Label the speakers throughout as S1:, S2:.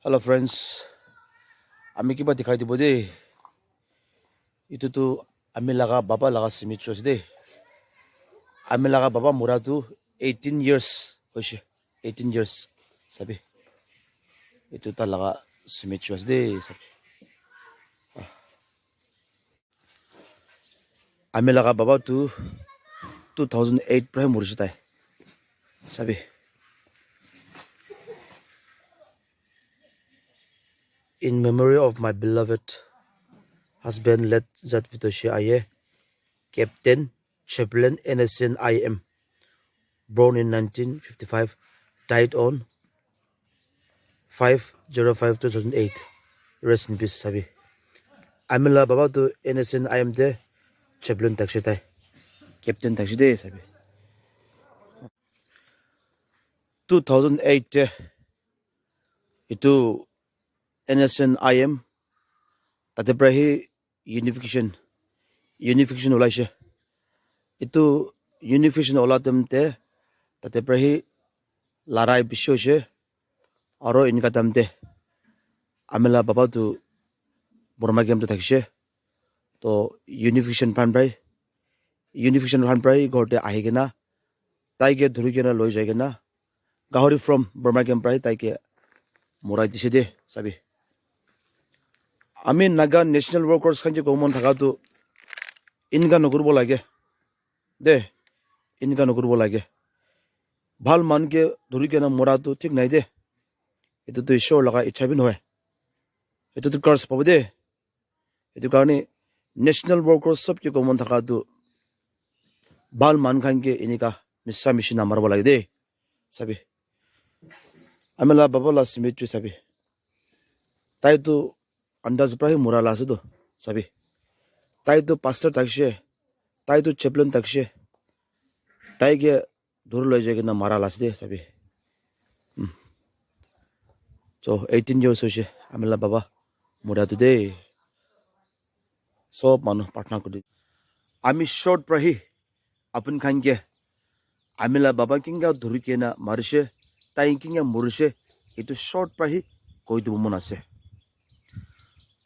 S1: Hello friends, আমি কিবা দেখাই দিব দেই ইটোতো আমি লাগা বাবা লাগা সিমিট্ৰছ দেই আমি লাগা বাবা মোৰাটো 18 years হৈছে 18 years sabi ito ta laga সিমিট্ৰছ দেই sabi আমি লাগা বাবা তো 2008 পৰা মৰিছে তাই sabi in memory of my beloved husband let that vitoshi aye Captain Chaplain NSN IM born in 1955 died on 5/05/2008 rest in peace sabi amila baba to NSN IM de chaplain taksi tai captain taksi de sabi 2008 de itu NSN IM tate prahi unification olaise itu unification olatem te tate prahi larai bisho je aro inka tamte amila baba tu Burma game to takse to unification pan prai gorte ahigena taike dhurigena loi jaigena gahori from Burma game prai taike morai dise de sabi ami naga national workers khanje gomon thaka to inga nokurbo lage de inga nokurbo lage bhal manke dhurigena mora to thik nai de etu to ishor laga ichha bin hoy etu to curse pabu de etu karone national workers sab ke gomon thaka to bal man khange inika missa machine marbo lage de sabi amela babala simetri sabi tai to andaz prahi mura la do sabi tai to pastor takshe tai to chaplain takshe tai ge dur loi jage na mara las de sabi so 18 years hoise amela baba mura today sob manu partner kodi ami short prahi apun khange amela baba kinga dhurike na marise tai kinga murise itu short prahi koi du mon ase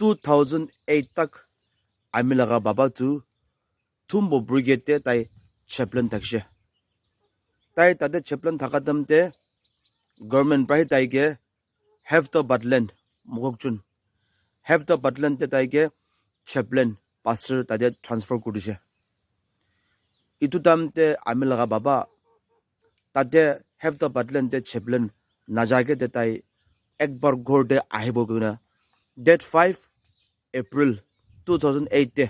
S1: 2008 tak amela ga baba tu thumbo brigade te tai chaplain takshe tai tade chaplain thakadam te government prahi tai ge have the butland mugokchun have the butland te tai ge chaplain pastor tade transfer kudise itu tamte amela ga baba tade have the butland te chaplain najage te tai ekbar gorde ahibo guna date 5 April 2008 te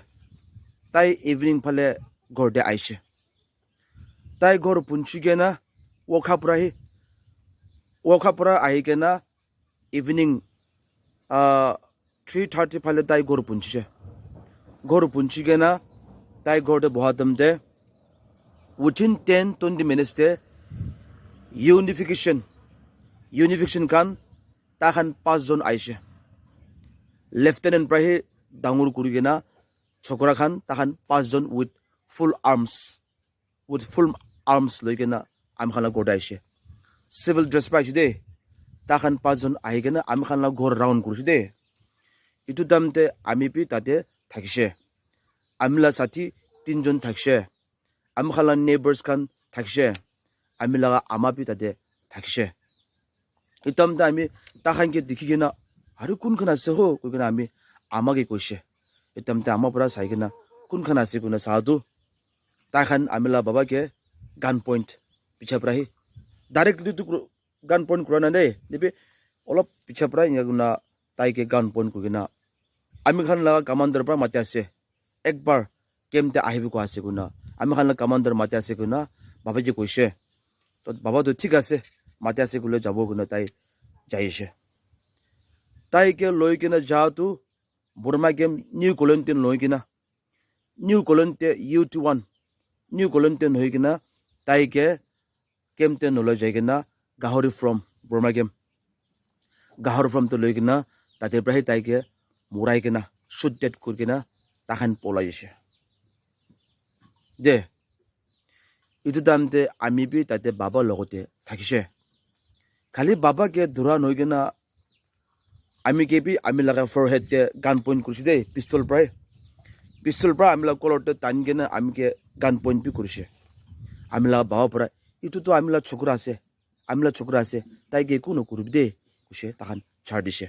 S1: tai evening phale gorde aise tai gor punchigena wokhapura ahigena evening 3:30 phale tai gor punchigena tai gorde bohadam de within 10-20 minutes de unification kan tahan 5 jon aise lieutenant prahi dangur kurigena chokra khan tahan 5 jon with full arms loigena am khala goda aise civil dress paise de tahan 5 jon ahigena am khala gor round kurse de itu damte ami pi tate thakise amla sathi 3 jon thakse am khala neighbors kan thakse amila ama pi tate thakse itamta ami tahan ke dikhigena haru kun khana se ho kugena ami amage koise itamta ama pura saigena kun khana se kuna sadu tahan amila baba ke gun point picha prahi directly to gun point kurana de nibe olop picha pra inguna tai ke gun point kugena ami khan la commander pra mate ase ekbar kemte ahibu ko ase kuna ami khan la commander mate ase kuna baba ji koise to baba to thik ase mate ase kule jabo kuna tai jaise tai ke loi kena ja tu Burma game new colontin loi kena new colonte UT1 new colontin hoi kena tai ke kemte no loi jaigena gahori from Burma game gahor from to loi kena tate prahi tai ke murai kena shoot dead kur kena tahan polaise de itu damte ami bi tate baba logote thakise khali baba ke dhura noi kena আমি কেপি আমি লাগা forehead তে গান point কৰিছে দেই পিস্তল পৰা আমি লাগ কলৰতে টানি কেনে আমি কে গান পইণ্ট বি কৰিছে আমি লাগা বাবা পৰা ইটোতো আমি লাগ চকুৰা আছে তাইকে একো নকৰিবি দেই কৈছে তাহান ছাৰ দিছে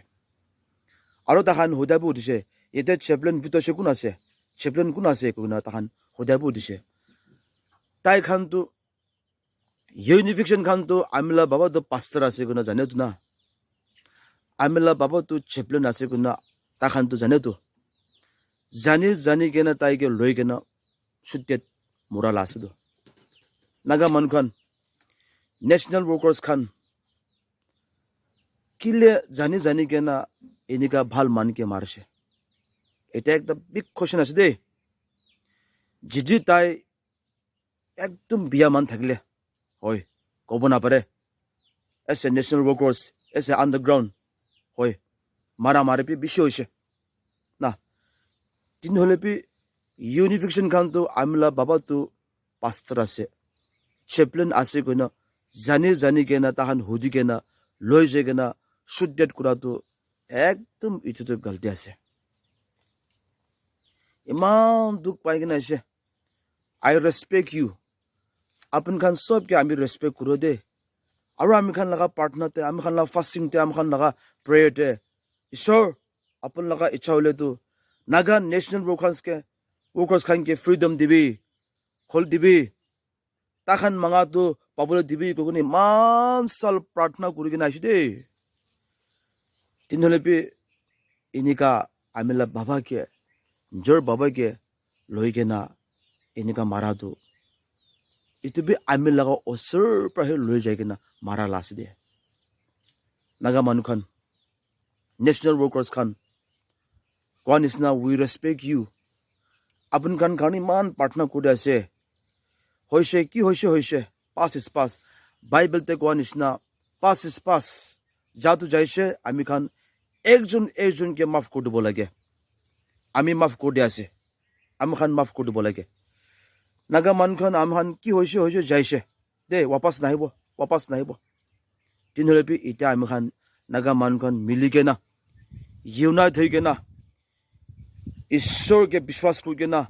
S1: আৰু তাহান সুধাব উঠিছে এতিয়া চেপলেন ভিতৰত কোন আছে কৈ না তাহান সুধাব উঠিছে তাই খানটো ইউনিফিকেশ্যন খানটো আমি লাগ বাবা তো পাষ্টাৰ আছে কৈ না জানেতো না আমি লাগ বাবা তো চেপলেন আছে কৈ না তাহানটো জানেতো জানি কেনে তাইকে লৈ কেনে চুটিয়াত মৰালা আছে তো নাগা মানুহ খান নেশ্যনেল ৱৰ্কাৰ্ছ খান কিলে জানি কেনে এনেকা ভাল মানকে মাৰিছে এটা একটা বিগ কোৱেশ্যন আছে দেই যদি তাই একদম বিয়া মান থাকিলে হয় ক'ব নাপাৰে এছ এ নেশ্যনেল ৱৰ্কাৰ্ছ এছ এ আণ্ডাৰগ্ৰাউণ্ড হয় মাৰি বেছি হৈছে না তেনেহ'লে ইউনিফিকেশ্যন খানটো আমলা বাবাটো পাষ্টাৰ আছে চেপলেন আছে কৈ না জানি কেনে তাহান সুধি কেনে লৈ যাই কেনে চুটডেট কৰাটো একদম ইটোতো গাল্টি আছে ইমান দুখ পাই কেনে আছে আই ৰেচপেক্ট ইউ আপোন খান চবকে আমি ৰেচপেক্ট কৰোঁ দেই আৰু আমি খান লগা প্ৰাৰ্থনাতে আমি খান লগা ফাষ্টিংতে আমি খান লগা প্ৰেয়াৰতে ঈশ্বৰ আপোন লগা ইচ্ছা হ'লেতো নাগা নেশ্যনেল ৱৰ্কাৰ্ছ খানকে ফ্ৰীডম দিবি খোল দিবি তাখান মাঙাটো পাবলৈ দিবি কৈ কিনে ইমান চাল প্ৰাৰ্থনা কৰি কিনে আহিছোঁ দেই তেনেহ'লে এনেকা আমি বাবাকে নিজৰ বাবাকে লৈ কেনে এনেকা মাৰাটো এইটো আমি লগা ওচৰৰ পৰাহে লৈ যাই কিনে মাৰা লাষ্ট দিয়ে নাগা মানুহ খান নেশ্যনেল ৱৰ্কাৰ্ছ খান কোৱা নিচিনা উই ৰেচপেক্ট ইউ আপোন খান কাৰণে ইমান প্ৰাৰ্থনা কৰি আছে হৈছে পাছ ইজ পাছ বাইবেলতে কোৱা নিচিনা পাছ ইজ পাছ যাতো যাইছে আমি খান একজনকে মাফ কৰি দিব লাগে আমি মাফ কৰি দিয়া আছে আমি খান মাফ কৰি দিব লাগে নাগা মানুহখন আমি খান কি হৈছে যাইছে দেই ৱাপাছ নাহিব তেনেহ'লে এতিয়া আমি খান নাগা মানুহখন মিলি কেনে ইউনাইট হৈ কেনে ঈশ্বৰকে বিশ্বাস কৰি কেনে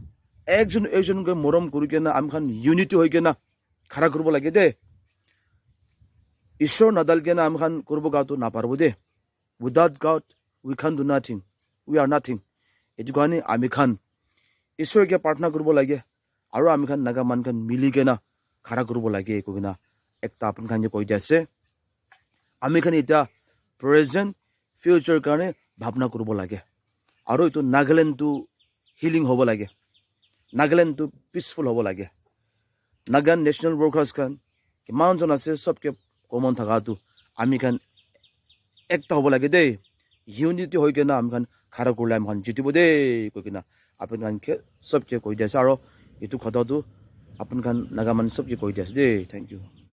S1: একজনকে মৰম কৰি কেনে আমি খান ইউনিটি হৈ কেনে খাৰা কৰিব লাগে দেই ঈশ্বৰ নাদাল কেনে আমি খান কৰিব গাটো নাপাৰিব দেই without god we Khan do nothing we are nothing এইটো কাৰণে আমি খান ঈশ্বৰকে প্ৰাৰ্থনা কৰিব লাগে আৰু আমি খান নাগা মানুহখন মিলি কেনে খাৰা কৰিব লাগে কৈ কিনে একটা আপোন খান যে কৈ দিয়া আছে আমি খান এতিয়া প্ৰেজেণ্ট ফিউচাৰ কাৰণে ভাৱনা কৰিব লাগে আৰু এইটো নাগালেণ্ডটো হিলিং হ'ব লাগে নাগালেণ্ডটো পিচফুল হ'ব লাগে নাগান নেশ্যনেল ৱৰ্কাৰ্ছ খান কিমানজন আছে চবকে কমন থকাটো আমি খান একটা হ'ব লাগে দেই ইউনিটি হৈ কেনে আমি খান খাৰা কৰিলে আমি খান জিতিব দেই কৈ কিনে আপুনি খানকে চবকে কৈ দিয়া আছে আৰু এইটো কথাটো আপোন খান নাগা মানুহ চবকে কৈ দিয়া আছে দেই থেংক ইউ